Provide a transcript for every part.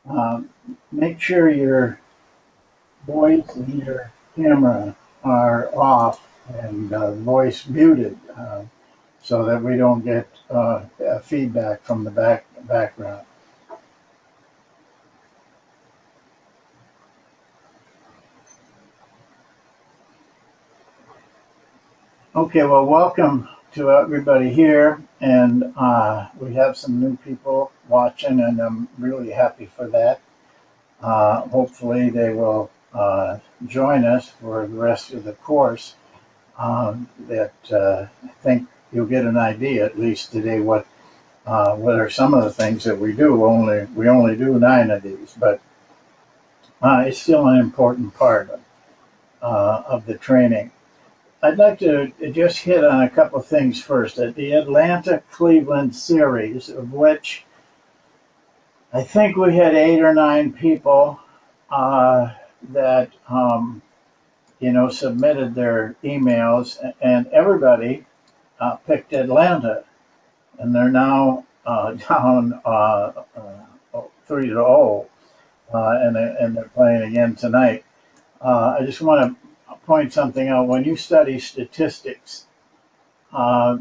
Um, Make sure your voice and your camera are off and voice muted so that we don't get feedback from the background. Okay, well, welcome to everybody here, and we have some new people watching, and I'm really happy for that. Hopefully, they will join us for the rest of the course. I think you'll get an idea, at least today, what are some of the things that we do. We only do 9 of these, but it's still an important part of the training. I'd like to just hit on a couple of things first. At the Atlanta Cleveland series, of which I think we had 8 or 9 people that submitted their emails, and everybody picked Atlanta, and they're now down 3-0, and they're playing again tonight. I just want to point something out. When you study statistics, uh,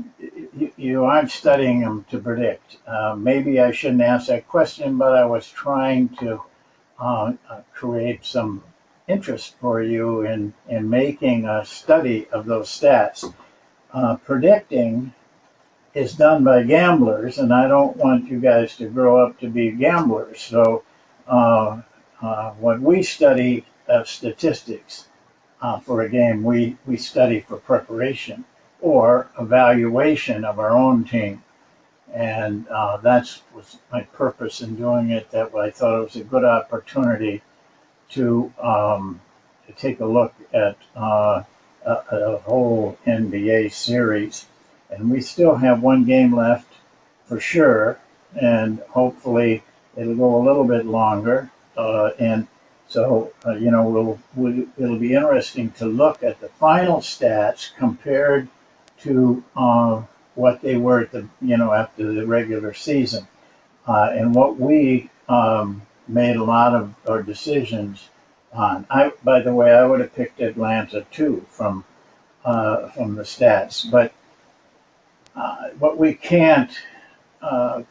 you aren't studying them to predict. Maybe I shouldn't ask that question, but I was trying to create some interest for you in making a study of those stats. Predicting is done by gamblers, and I don't want you guys to grow up to be gamblers. So when we study statistics for a game, we study for preparation or evaluation of our own team. And that was my purpose in doing it. That I thought it was a good opportunity to take a look at a whole NBA series. And we still have 1 game left for sure, and hopefully it'll go a little bit longer. And so, it'll be interesting to look at the final stats compared to what they were at after the regular season, and what we made a lot of our decisions on. By the way, I would have picked Atlanta too from the stats, but what we can't uh,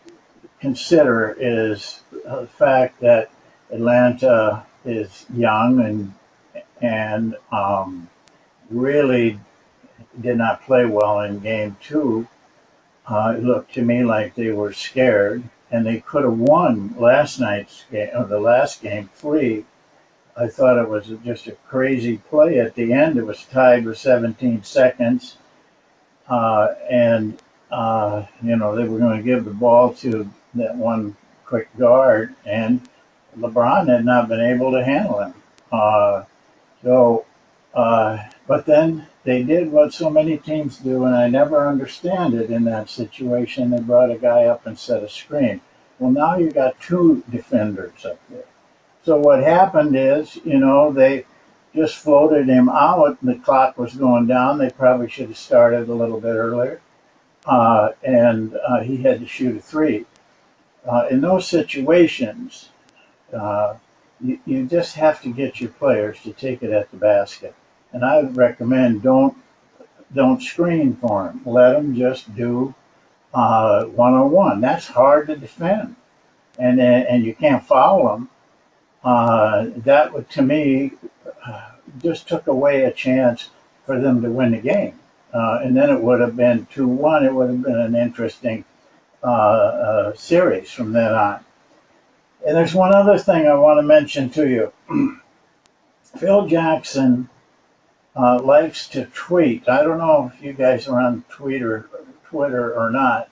consider is the fact that Atlanta is young and really did not play well in game 2. It looked to me like they were scared, and they could have won last night's game, or the last game, 3. I thought it was just a crazy play at the end. It was tied with 17 seconds, and they were going to give the ball to that one quick guard, and LeBron had not been able to handle him. Uh, so, but then they did what so many teams do, and I never understand it in that situation. They brought a guy up and set a screen. Well, now you got 2 defenders up there. So what happened is, they just floated him out, and the clock was going down. They probably should have started a little bit earlier, and he had to shoot a 3. In those situations, uh, you just have to get your players to take it at the basket. And I would recommend don't screen for them. Let them just do 1-on-1. That's hard to defend, and you can't foul them. That would, to me, just took away a chance for them to win the game. And then it would have been 2-1. It would have been an interesting series from then on. And there's one other thing I want to mention to you. Phil Jackson likes to tweet. I don't know if you guys are on Twitter or not,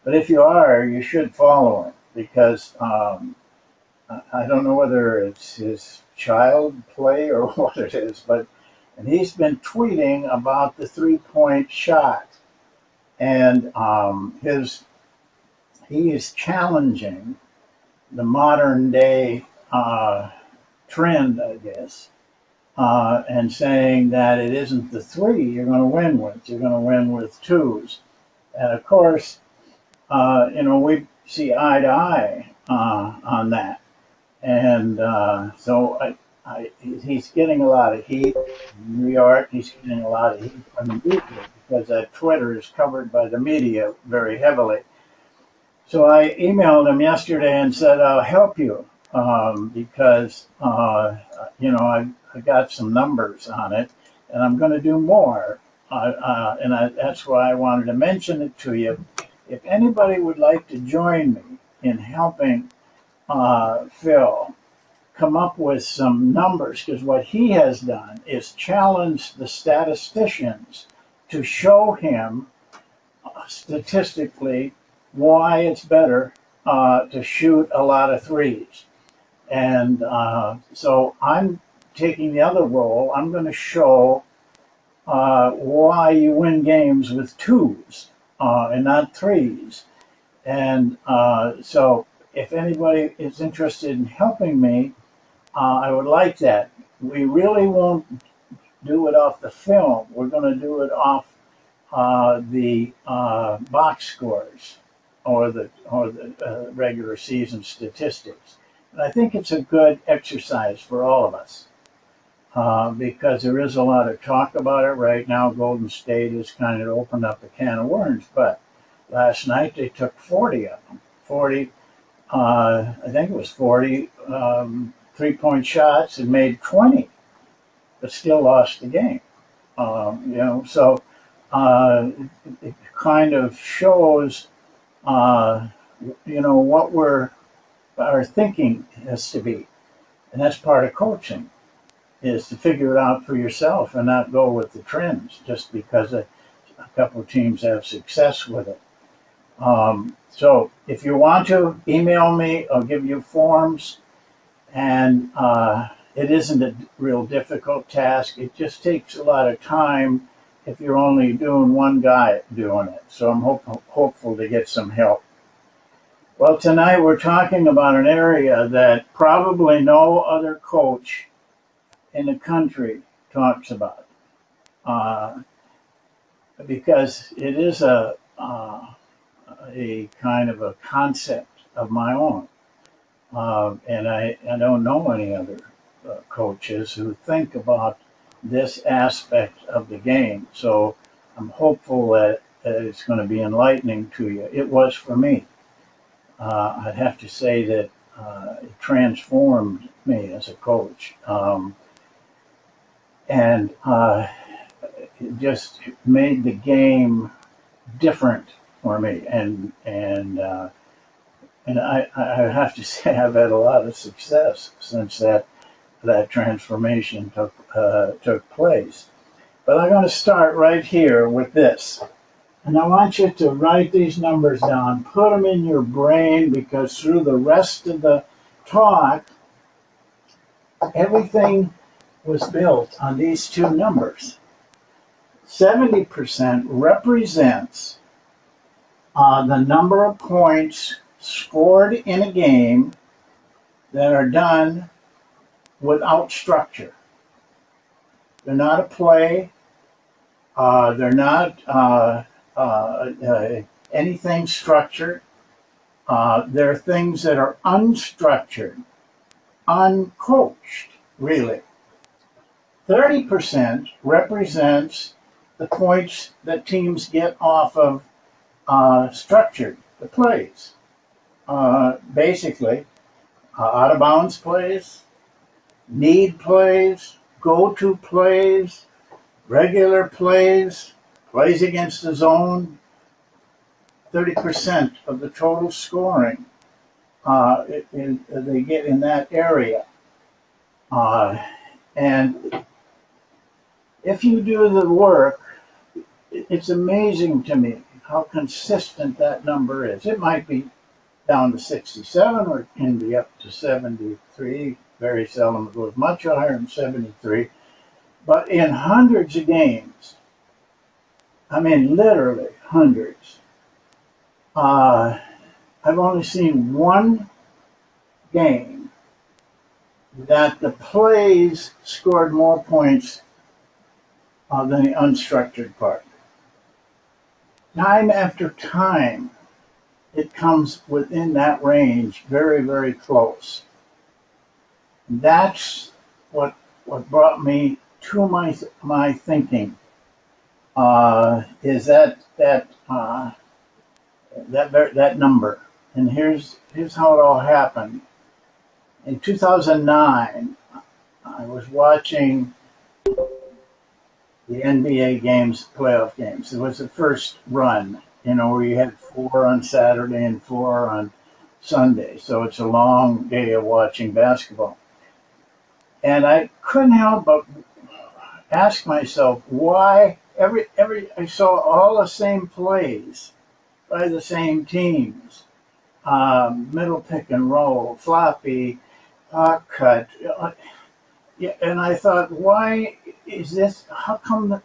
but if you are, you should follow him because I don't know whether it's his child play or what it is, and he's been tweeting about the 3-point shot, and he is challenging the modern day trend, I guess, and saying that it isn't the 3 you're going to win with. You're going to win with 2s. And of course, we see eye to eye on that. And he's getting a lot of heat. In New York, he's getting a lot of heat from the media because Twitter is covered by the media very heavily. So I emailed him yesterday and said, I'll help you because, I got some numbers on it and I'm going to do more. That's why I wanted to mention it to you. If anybody would like to join me in helping Phil come up with some numbers, because what he has done is challenge the statisticians to show him statistically why it's better to shoot a lot of threes. And so I'm taking the other role. I'm going to show why you win games with twos and not threes. And so if anybody is interested in helping me, I would like that. We really won't do it off the film. We're going to do it off the box scores or the regular season statistics. And I think it's a good exercise for all of us because there is a lot of talk about it right now. Golden State has kind of opened up a can of worms, but last night they took 40 of them. 40, I think it was 40 three-point shots and made 20, but still lost the game. So it kind of shows, what our thinking has to be. And that's part of coaching, is to figure it out for yourself and not go with the trends just because a couple of teams have success with it. So if you want to email me, I'll give you forms. And it isn't a real difficult task. It just takes a lot of time if you're only doing one guy doing it. So I'm hopeful to get some help. Well, tonight we're talking about an area that probably no other coach in the country talks about, because it is a kind of a concept of my own. And I don't know any other coaches who think about this aspect of the game. So I'm hopeful that it's going to be enlightening to you. It was for me. I'd have to say that it transformed me as a coach. And it just made the game different for me. And I have to say I've had a lot of success since that transformation took place. But I'm going to start right here with this. And I want you to write these numbers down, put them in your brain, because through the rest of the talk, everything was built on these two numbers. 70% represents the number of points scored in a game that are done without structure. They're not a play. They're not anything structured. They're things that are unstructured, uncoached, really. 30% represents the points that teams get off of structured, the plays. Basically, out of bounds plays, need plays, go-to plays, regular plays, plays against the zone. 30% of the total scoring they get in that area. And if you do the work, it's amazing to me how consistent that number is. It might be down to 67, or it can be up to 73. Very seldom it goes much higher than 73. But in hundreds of games, I mean literally hundreds, I've only seen one game that the plays scored more points than the unstructured part. Time after time, it comes within that range, very, very close. That's what brought me to my thinking. Is that number? And here's how it all happened. In 2009, I was watching the NBA games, playoff games. It was the first run, where you had 4 on Saturday and 4 on Sunday. So it's a long day of watching basketball. And I couldn't help but ask myself why I saw all the same plays by the same teams. Middle pick and roll, floppy, cut. Yeah, and I thought, why is this? How come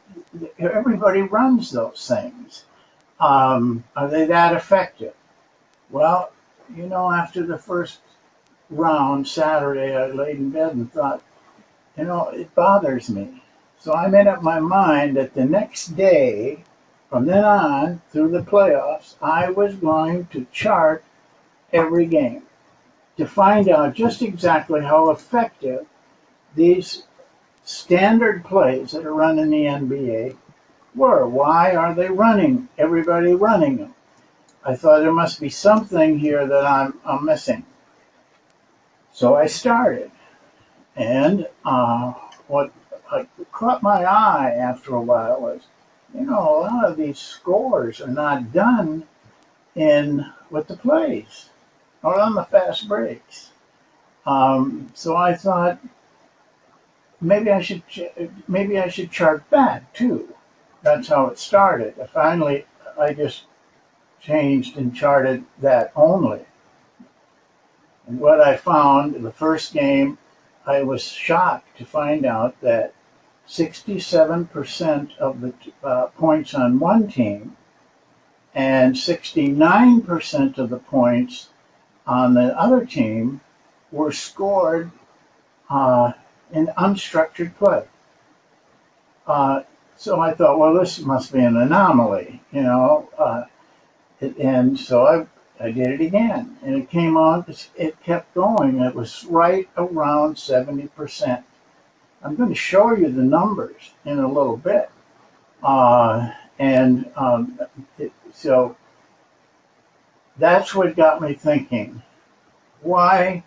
everybody runs those things? Are they that effective? Well, after the first round Saturday, I laid in bed and thought, it bothers me. So I made up my mind that the next day, from then on through the playoffs, I was going to chart every game to find out just exactly how effective these standard plays that are run in the NBA were. Why are they running? Everybody running them. I thought there must be something here that I'm missing. So I started, and what caught my eye after a while was, a lot of these scores are not done with the plays or on the fast breaks. So I thought maybe I should chart that too. That's how it started. Finally, I just changed and charted that only. And what I found in the first game, I was shocked to find out that 67% of the points on one team and 69% of the points on the other team were scored in unstructured play. So I thought, well, this must be an anomaly, and so I did it again, and it came on. It kept going. It was right around 70%. I'm going to show you the numbers in a little bit, so that's what got me thinking. Why?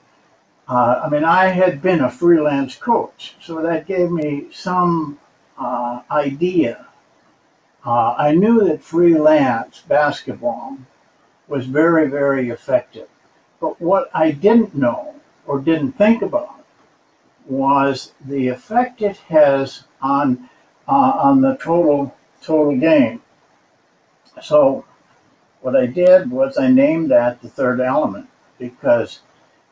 I had been a freelance coach, so that gave me some idea. I knew that freelance basketball was very, very effective. But what I didn't know or didn't think about was the effect it has on the total game. So what I did was I named that the third element, because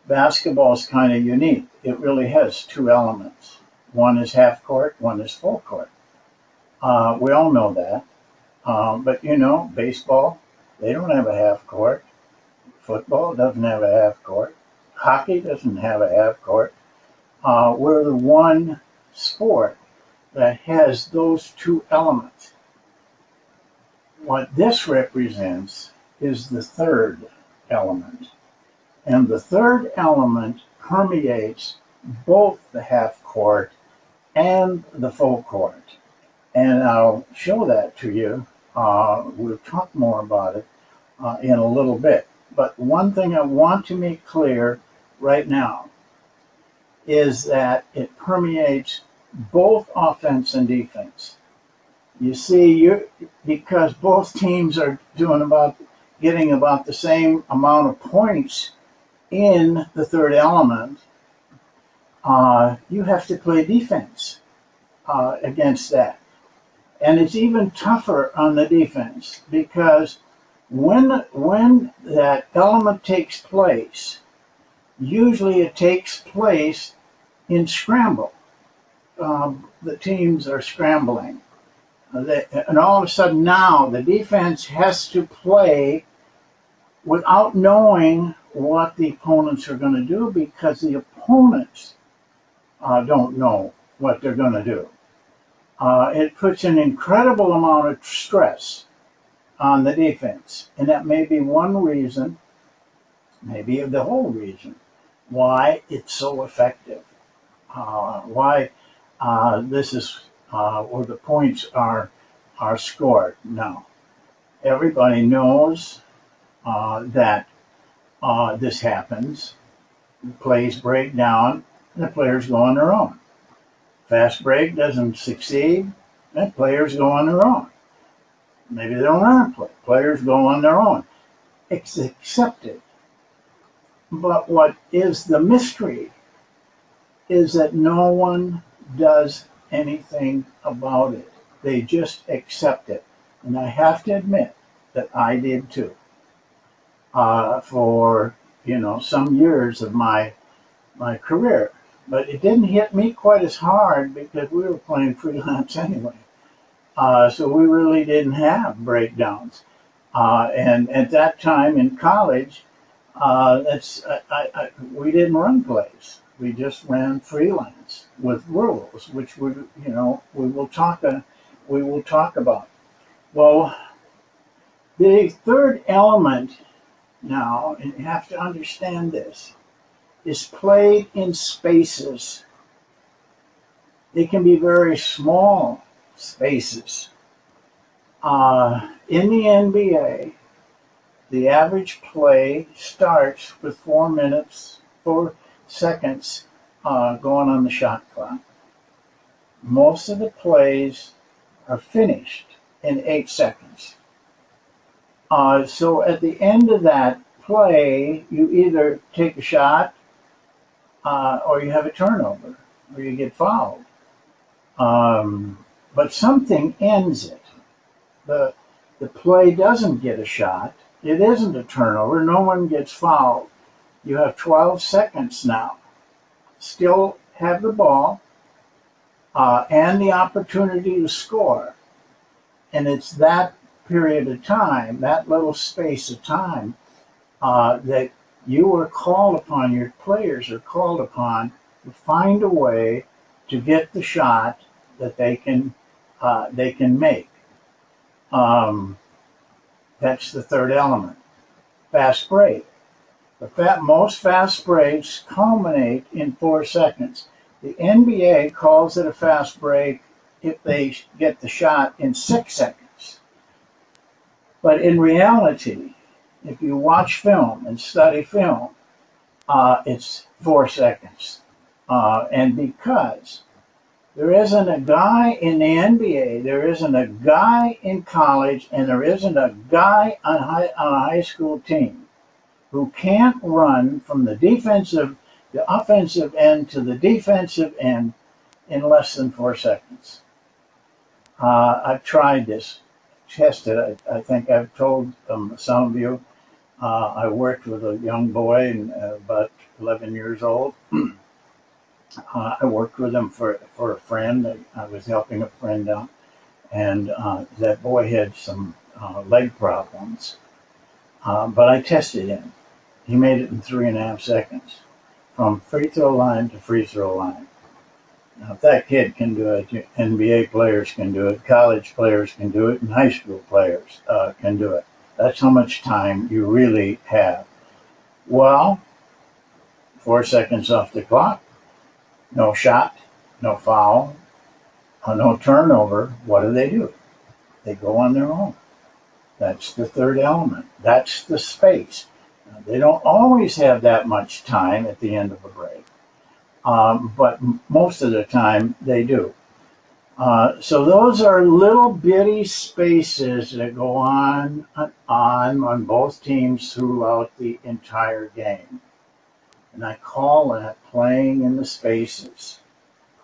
basketball is kind of unique. It really has 2 elements. One is half court, one is full court. We all know that. But baseball, they don't have a half court. Football doesn't have a half court. Hockey doesn't have a half court. We're the one sport that has those 2 elements. What this represents is the third element. And the third element permeates both the half court and the full court. And I'll show that to you. We'll talk more about it in a little bit. But one thing I want to make clear right now is that it permeates both offense and defense. You see, because both teams are getting about the same amount of points in the third element, you have to play defense against that. And it's even tougher on the defense, because when that element takes place, usually it takes place in scramble. The teams are scrambling. And all of a sudden now the defense has to play without knowing what the opponents are going to do, because the opponents don't know what they're going to do. It puts an incredible amount of stress on the defense. And that may be one reason, maybe the whole reason, why it's so effective. why this is where the points are scored. Now, everybody knows that this happens. Plays break down, and the players go on their own. Fast break doesn't succeed, and players go on their own. Maybe they don't learn to play. Players go on their own. It's accepted. But what is the mystery is that no one does anything about it. They just accept it. And I have to admit that I did too. For some years of my career. But it didn't hit me quite as hard because we were playing freelance anyway. So we really didn't have breakdowns. And at that time in college, we didn't run plays. We just ran freelance with rules, which we will talk about. Well, the third element now, and you have to understand this, is played in spaces. They can be very small spaces. In the NBA, the average play starts with 4 seconds going on the shot clock. Most of the plays are finished in 8 seconds. So at the end of that play, you either take a shot or you have a turnover or you get fouled. But something ends it. The play doesn't get a shot. It isn't a turnover. No one gets fouled. You have 12 seconds now. Still have the ball and the opportunity to score. And it's that period of time, that little space of time, that you are called upon, your players are called upon to find a way to get the shot that they can make. That's the third element. Fast break. Most fast breaks culminate in 4 seconds. The NBA calls it a fast break if they get the shot in 6 seconds. But in reality, if you watch film and study film, it's 4 seconds. And because there isn't a guy in the NBA, there isn't a guy in college, and there isn't a guy on a high school team who can't run from the offensive end to the defensive end in less than 4 seconds. I've tried this, tested it. I think I've told some of you. I worked with a young boy, about 11 years old. I worked with him for a friend. I was helping a friend out, and that boy had some leg problems. But I tested him. He made it in 3.5 seconds, from free throw line to free throw line. Now, if that kid can do it, NBA players can do it, college players can do it, and high school players can do it. That's how much time you really have. Well, 4 seconds off the clock. No shot, no foul, no turnover. What do? They go on their own. That's the third element. That's the space. Now, they don't always have that much time at the end of a break, but most of the time they do. So those are little bitty spaces that go on both teams throughout the entire game. And I call that playing in the spaces.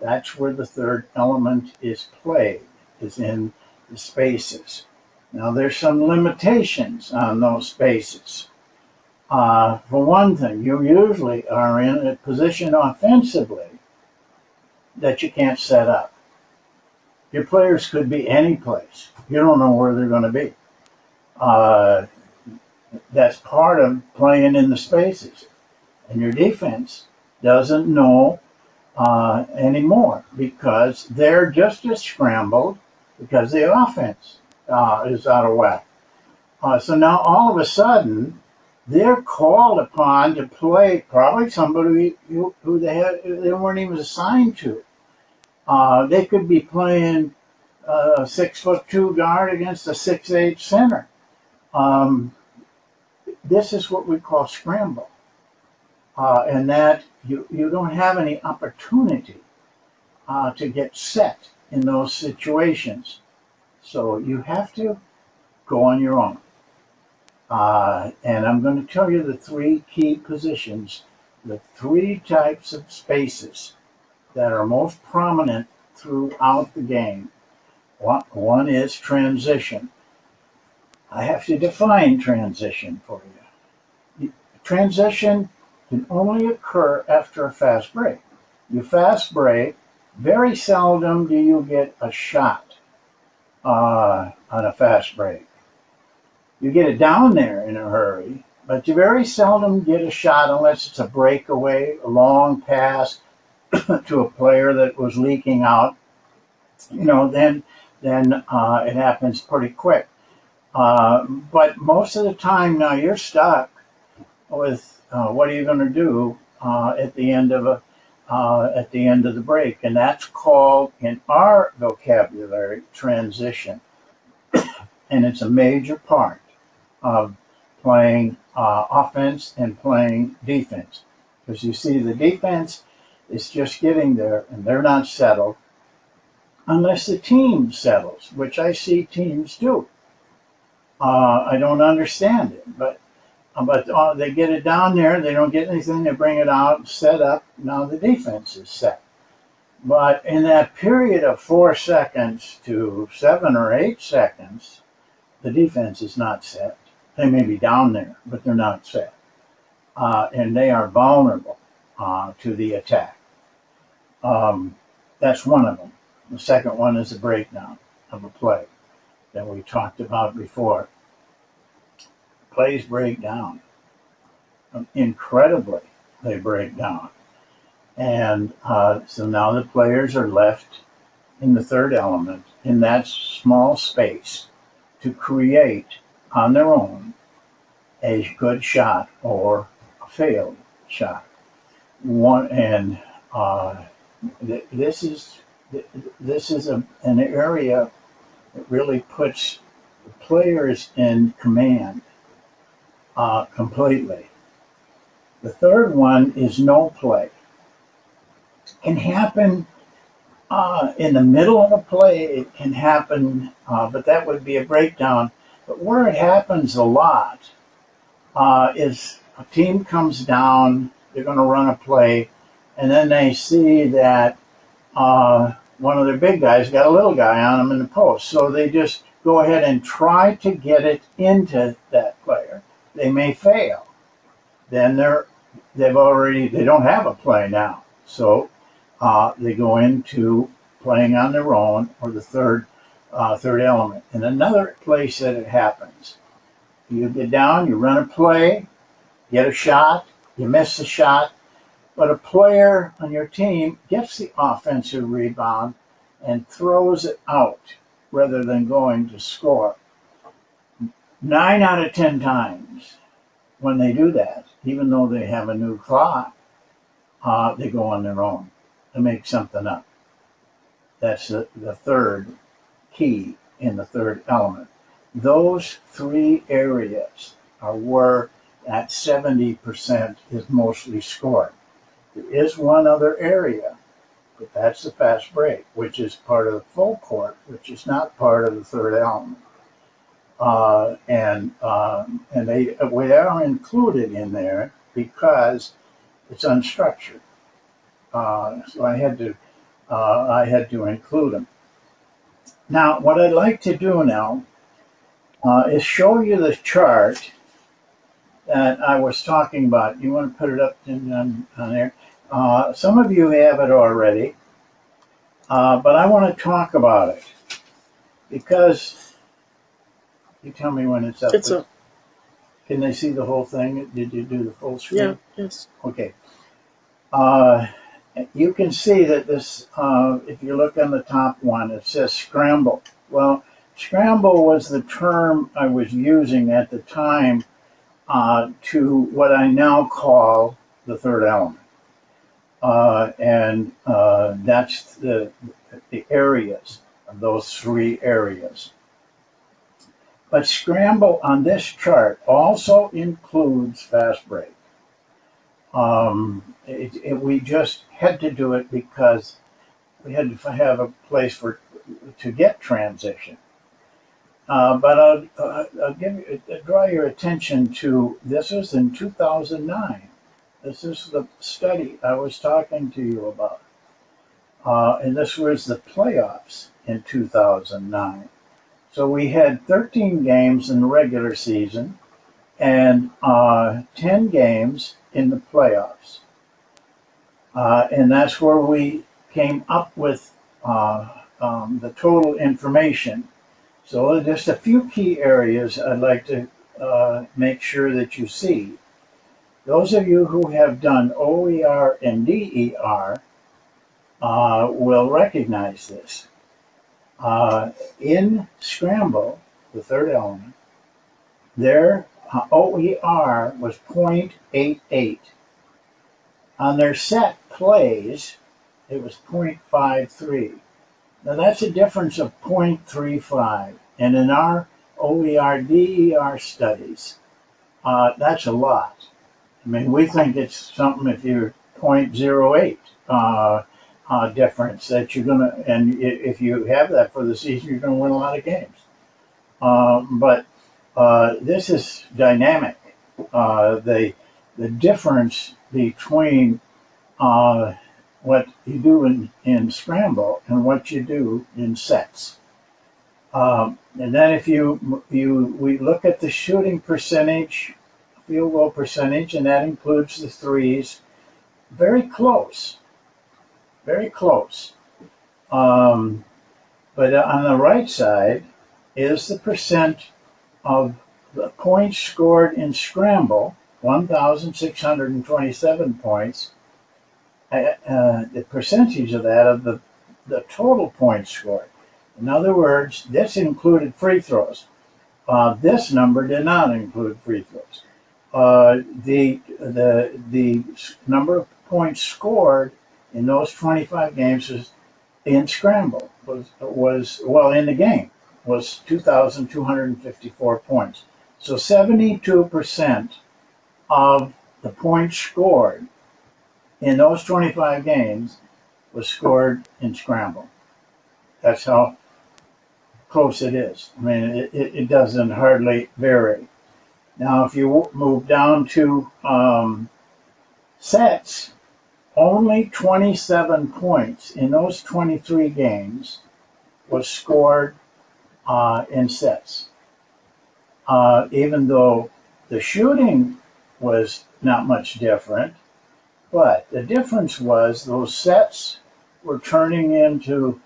That's where the third element is played, is in the spaces. Now there's some limitations on those spaces. For one thing, you usually are in a position offensively that you can't set up. Your players could be any place. You don't know where they're going to be. That's part of playing in the spaces. And your defense doesn't know anymore because they're just as scrambled because the offense is out of whack. So now all of a sudden, they're called upon to play probably somebody who they weren't even assigned to. They could be playing a 6'2" guard against a 6'8" center. Um, this is what we call scramble, and that you don't have any opportunity to get set in those situations. So you have to go on your own. And I'm going to tell you the three key positions, the three types of spaces that are most prominent throughout the game. One is transition. I have to define transition for you. Transition can only occur after a fast break. You fast break, very seldom do you get a shot on a fast break. You get it down there in a hurry, but you very seldom get a shot unless it's a breakaway, a long pass to a player that was leaking out. Then it happens pretty quick. But most of the time now you're stuck with what are you going to do at the end of the break, and that's called in our vocabulary transition, and it's a major part of playing offense and playing defense, because you see the defense is just getting there and they're not settled unless the team settles, which I see teams do. I don't understand it, but they get it down there, they don't get anything, they bring it out, set up, now the defense is set. But in that period of 4 seconds to 7 or 8 seconds, the defense is not set. They may be down there, but they're not set. And they are vulnerable to the attack. That's one of them. The second one is a breakdown of a play that we talked about before. Plays break down. Incredibly, they break down. And so now the players are left in the third element, in that small space, to create on their own a good shot or a failed shot. This is an area that really puts the players in command completely. The third one is no play. It can happen in the middle of a play. It can happen, but that would be a breakdown. But where it happens a lot is a team comes down, they're going to run a play, and then they see that one of their big guys got a little guy on him in the post. So they just go ahead and try to get it into that player. They may fail. Then they don't have a play now. So they go into playing on their own, or the third element. And another place that it happens, you get down, you run a play, get a shot, you miss the shot, but a player on your team gets the offensive rebound and throws it out rather than going to score. 9 out of 10 times when they do that, even though they have a new clock, they go on their own to make something up. That's the third key in the third element. Those three areas are where that 70% is mostly scored. There is one other area, but that's the fast break, which is part of the full court, which is not part of the third element. And they are included in there because it's unstructured. So I had to include them. Now, what I'd like to do now is show you the chart that I was talking about. You want to put it up on there? Some of you have it already, but I want to talk about it because you tell me when it's up. It's up. Can they see the whole thing? Did you do the full screen? Yeah, yes. Okay. You can see that this, if you look on the top one, it says Scramble. Well, Scramble was the term I was using at the time to what I now call the third element. That's the areas of those three areas. But Scramble on this chart also includes fast break. We just had to do it because we had to have a place to get transition. But I'll draw your attention to, this was in 2009. This is the study I was talking to you about. And this was the playoffs in 2009. So we had 13 games in the regular season and 10 games in the playoffs. And that's where we came up with the total information. So just a few key areas I'd like to make sure that you see. Those of you who have done OER and DER will recognize this. In Scramble, the third element, their OER was 0.88. On their set plays, it was 0.53. Now that's a difference of 0.35. And in our OER, DER studies, that's a lot. I mean, we think it's something if you're 0.08 difference that you're going to, and if you have that for the season, you're going to win a lot of games. But this is dynamic. The difference between what you do in Scramble and what you do in sets. And then if we look at the shooting percentage, field goal percentage, and that includes the threes, very close, very close. But on the right side is the percent of the points scored in Scramble, 1,627 points. The percentage of that of the total points scored. In other words, this included free throws. This number did not include free throws. The number of points scored in those 25 games in Scramble was in the game was 2,254 points. So 72% of the points scored in those 25 games was scored in Scramble. That's how close it is. I mean, it doesn't hardly vary. Now, if you move down to sets, only 27 points in those 23 games was scored in sets. Even though the shooting was not much different, but the difference was those sets were turning into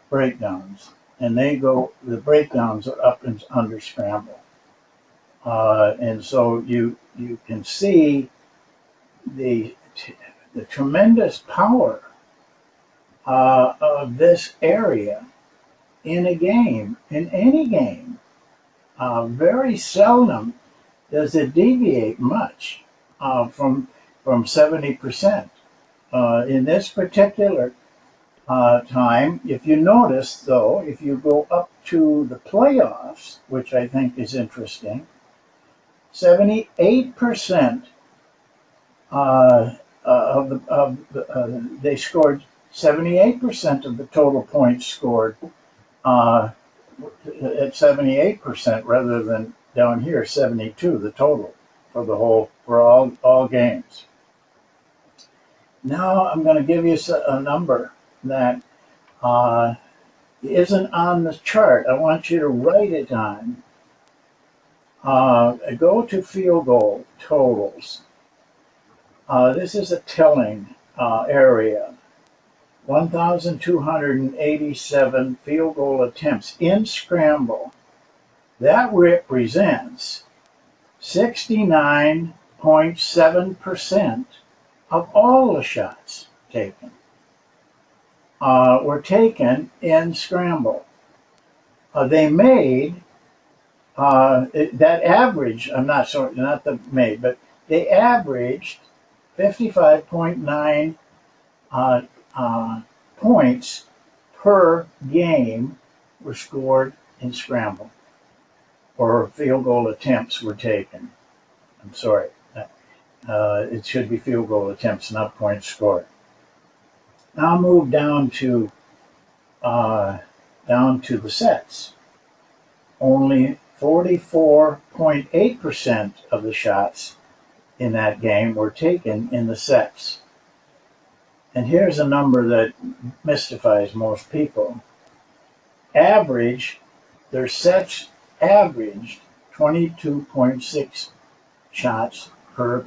breakdowns, and the breakdowns are up and under Scramble. And so you can see the tremendous power of this area in a game, in any game. Very seldom does it deviate much from 70%. In this particular time, if you notice, though, if you go up to the playoffs, which I think is interesting, 78% they scored 78% of the total points scored at 78% rather than down here 72 the total for all games. Now I'm going to give you a number that isn't on the chart. I want you to write it on. Go to field goal totals. This is a telling area. 1,287 field goal attempts in Scramble. That represents 69.7% of all the shots taken were taken in Scramble. They made that average, I'm not sorry, not the made, but they averaged 55.9 uh, points per game were scored in Scramble, or field goal attempts were taken. I'm sorry. It should be field goal attempts, not points scored. Now I'll move down to the sets. Only 44.8% of the shots in that game were taken in the sets. And here's a number that mystifies most people. Their sets averaged 22.6 shots per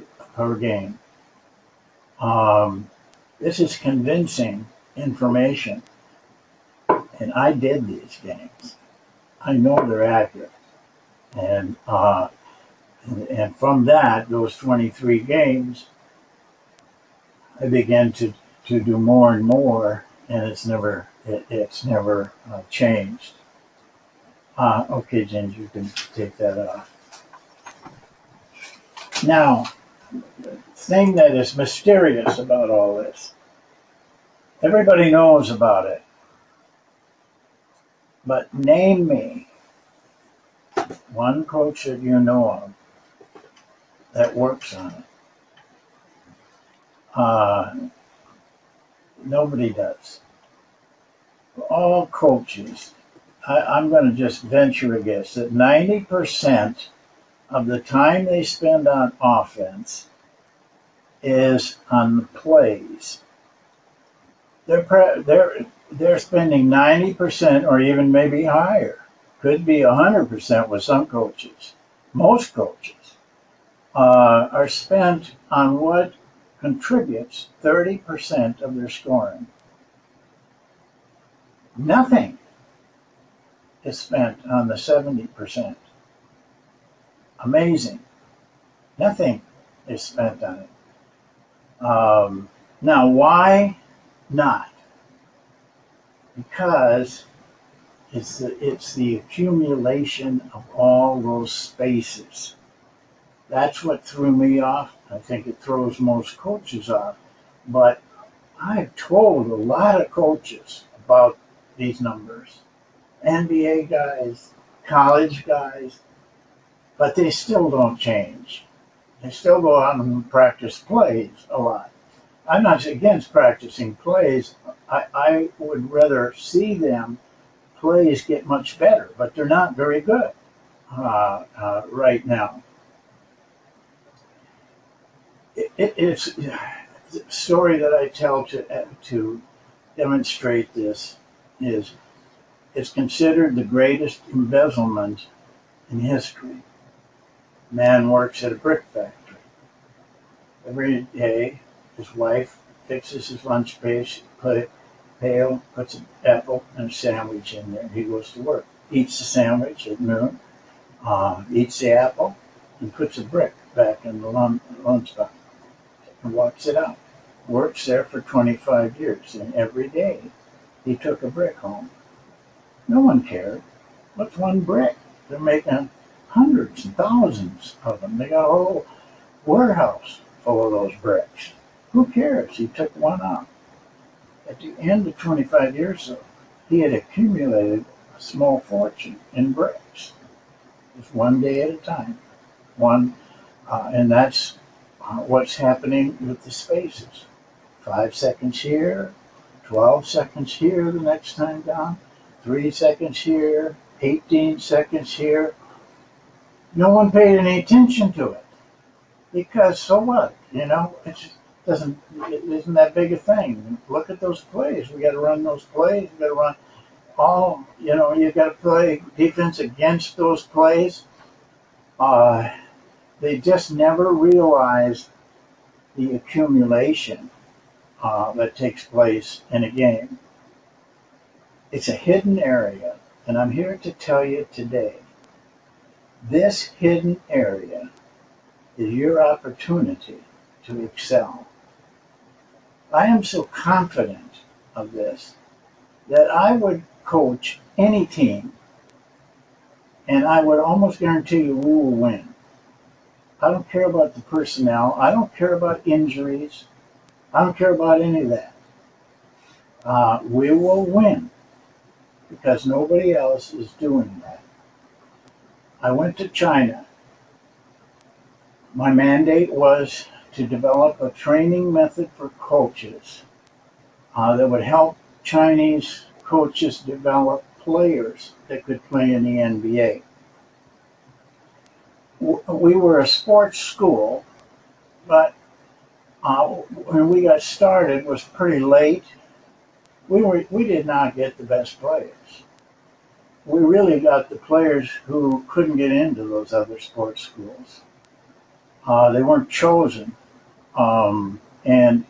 game. This is convincing information. And I did these games. I know they're accurate. And from that, those 23 games, I began to do more and more, and it's never changed. Okay, James, you can take that off. Now, the thing that is mysterious about all this, everybody knows about it, but name me one coach that you know of that works on it. Nobody does. All coaches, I'm going to just venture a guess that 90% of the time they spend on offense is on the plays. They're spending 90% or even maybe higher. Could be 100% with some coaches. Most coaches are spent on what contributes 30% of their scoring. Nothing is spent on the 70%. Amazing. Nothing is spent on it. Now, why not? Because it's the accumulation of all those spaces. That's what threw me off. I think it throws most coaches off. But I've told a lot of coaches about these numbers. NBA guys, college guys, but they still don't change. They still go out and practice plays a lot. I'm not against practicing plays. I would rather see them plays get much better, but they're not very good right now. It's the story that I tell to demonstrate this is it's considered the greatest embezzlement in history. Man works at a brick factory. Every day, his wife fixes his lunch pail, puts an apple and a sandwich in there. He goes to work, eats the sandwich at noon, eats the apple, and puts a brick back in the lunchbox and walks it out. Works there for 25 years, and every day he took a brick home. No one cared. What's one brick? They're making hundreds and thousands of them. They got a whole warehouse full of those bricks. Who cares? He took one out. At the end of 25 years, though, he had accumulated a small fortune in bricks. Just one day at a time. And that's what's happening with the spaces. 5 seconds here, 12 seconds here the next time down, 3 seconds here, 18 seconds here. No one paid any attention to it. Because so what? You know, it isn't that big a thing. Look at those plays. We got to run those plays. We got to run you got to play defense against those plays. They just never realized the accumulation that takes place in a game. It's a hidden area, and I'm here to tell you today, this hidden area is your opportunity to excel. I am so confident of this that I would coach any team And I would almost guarantee you we will win. I don't care about the personnel. I don't care about injuries. I don't care about any of that. We will win because nobody else is doing that. I went to China. My mandate was to develop a training method for coaches that would help Chinese coaches develop players that could play in the NBA. We were a sports school, but when we got started was pretty late. We did not get the best players. We really got the players who couldn't get into those other sports schools. They weren't chosen, and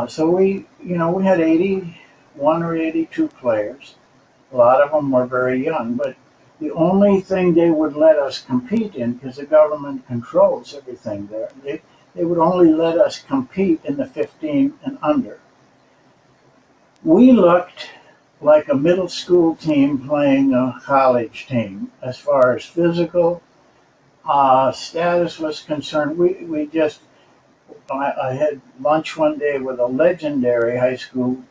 so we had 81 or 82 players. A lot of them were very young, but the only thing they would let us compete in, because the government controls everything there, they would only let us compete in the 15 and under. We looked like a middle school team playing a college team as far as physical status was concerned. I had lunch one day with a legendary high school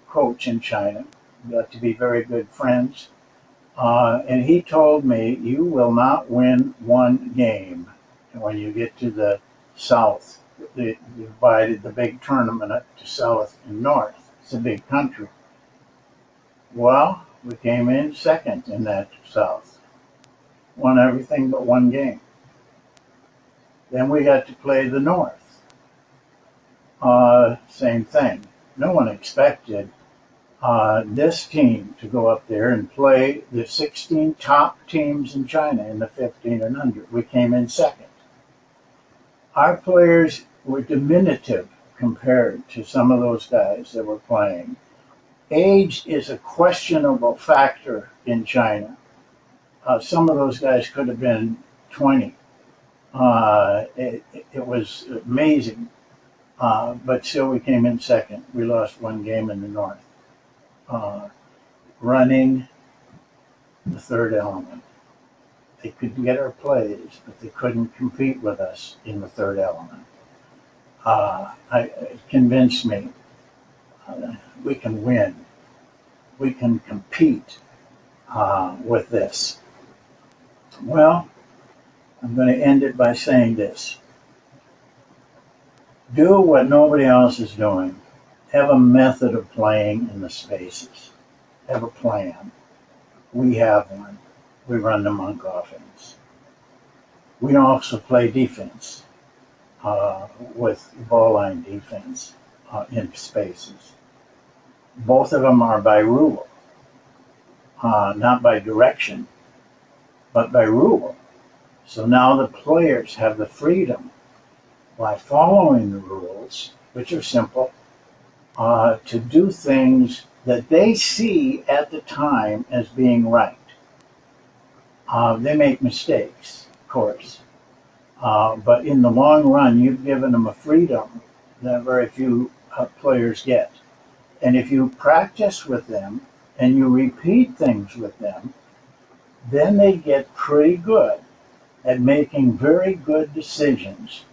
coach in China. We got to be very good friends. And he told me, you will not win one game when you get to the south. They divided the big tournament up to south and north. It's a big country. Well, we came in second in that south. Won everything but one game. Then we got to play the north. Same thing. No one expected this team to go up there and play the 16 top teams in China in the 15 and under. We came in second. Our players were diminutive compared to some of those guys that were playing. Age is a questionable factor in China. Some of those guys could have been 20. It was amazing, but still we came in second. We lost one game in the north. Running the third element. They could get our plays, but they couldn't compete with us in the third element. It convinced me we can win. We can compete with this. Well, I'm going to end it by saying this. Do what nobody else is doing. Have a method of playing in the spaces. Have a plan. We have one. We run the monk offense. We also play defense with ball line defense in spaces. Both of them are by rule, not by direction, but by rule. So now the players have the freedom, by following the rules, which are simple, to do things that they see at the time as being right. They make mistakes, of course, but in the long run, you've given them a freedom that very few players get. And if you practice with them and you repeat things with them, then they get pretty good at making very good decisions.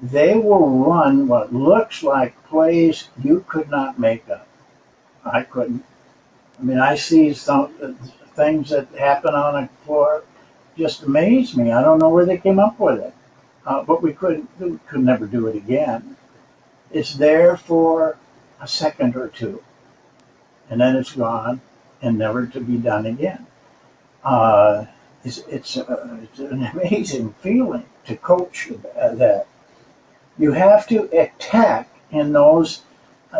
They will run what looks like plays you could not make up. I couldn't. I mean, I see some things that happen on a floor just amaze me. I don't know where they came up with it, but we could never do it again. It's there for a second or two, and then it's gone and never to be done again. It's an amazing feeling to coach that. You have to attack in those,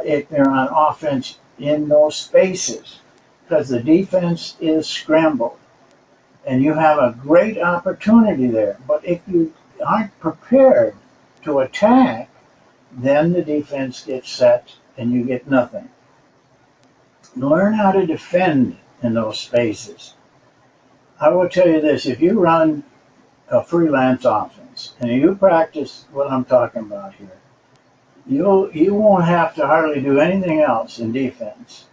if they're on offense, in those spaces, because the defense is scrambled. And you have a great opportunity there. But if you aren't prepared to attack, then the defense gets set and you get nothing. Learn how to defend in those spaces. I will tell you this, if you run a freelance offense and you practice what I'm talking about here, you won't have to hardly do anything else in defense.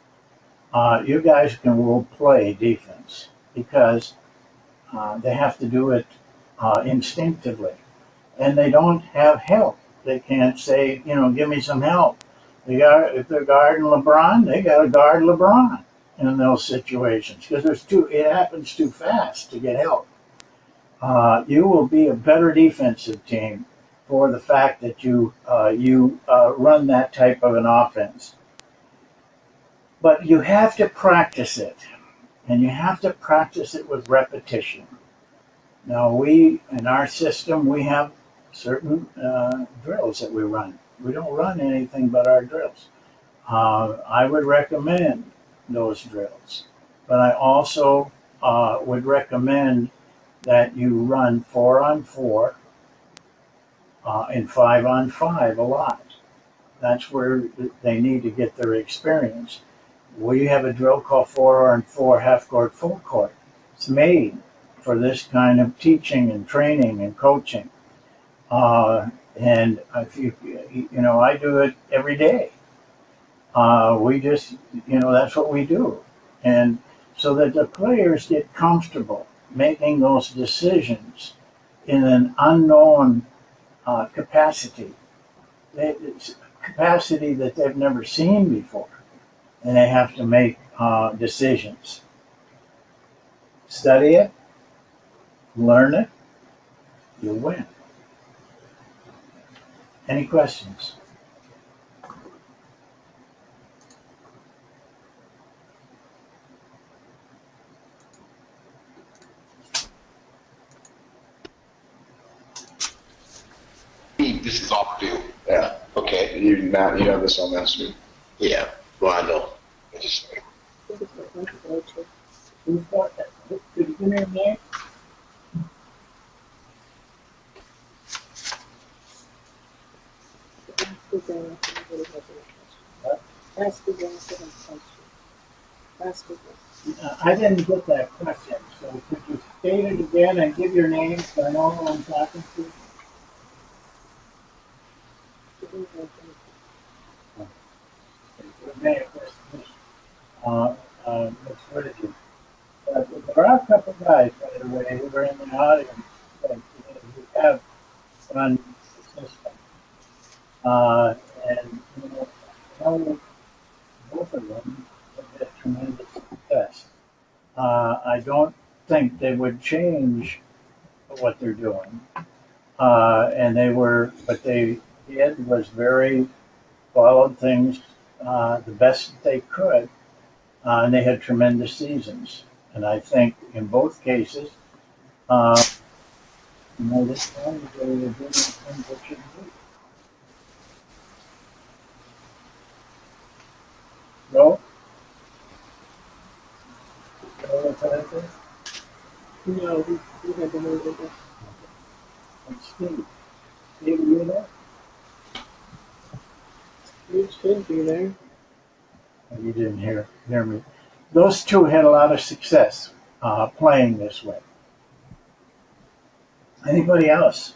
You guys can role play defense because They have to do it instinctively, and they don't have help. They can't say, give me some help. If they're guarding LeBron, they got to guard LeBron in those situations because it happens too fast to get help. You will be a better defensive team for the fact that you run that type of an offense. But you have to practice it, and you have to practice it with repetition. Now, in our system, we have certain drills that we run. We don't run anything but our drills. I would recommend those drills, but I also would recommend that you run 4-on-4 and 5-on-5 a lot. That's where they need to get their experience. We have a drill called 4-on-4 half court, full court. It's made for this kind of teaching and training and coaching. And if I do it every day. We just, that's what we do. And so that the players get comfortable making those decisions in an unknown capacity. It's a capacity that they've never seen before. And they have to make decisions. Study it, learn it, you'll win. Any questions? This is off due. Yeah. Okay. You have this on that screen. Yeah. Well, I know. I just. Who's got that? Could you come in there? I didn't get that question, so could you state it again and give your name so I know who I'm talking to? What did you? There are a couple guys, by the way, who are in the audience who have run the system. And both of them have had tremendous success. I don't think they would change what they're doing. But they did was followed things the best that they could, and they had tremendous seasons. And I think in both cases, this time they were doing things that should do. No? No, we had to move it. And Steve. Steve, are you there? You should be there. You didn't hear me. Those two had a lot of success playing this way. Anybody else?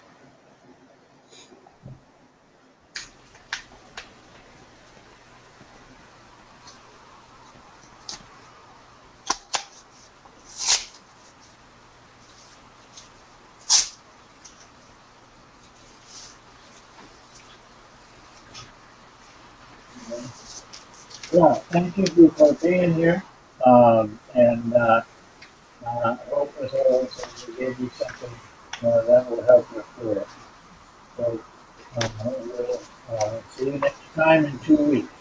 Well, thank you for being here, and I hope as always we gave you something that will help you through it. So we'll see you next time in 2 weeks.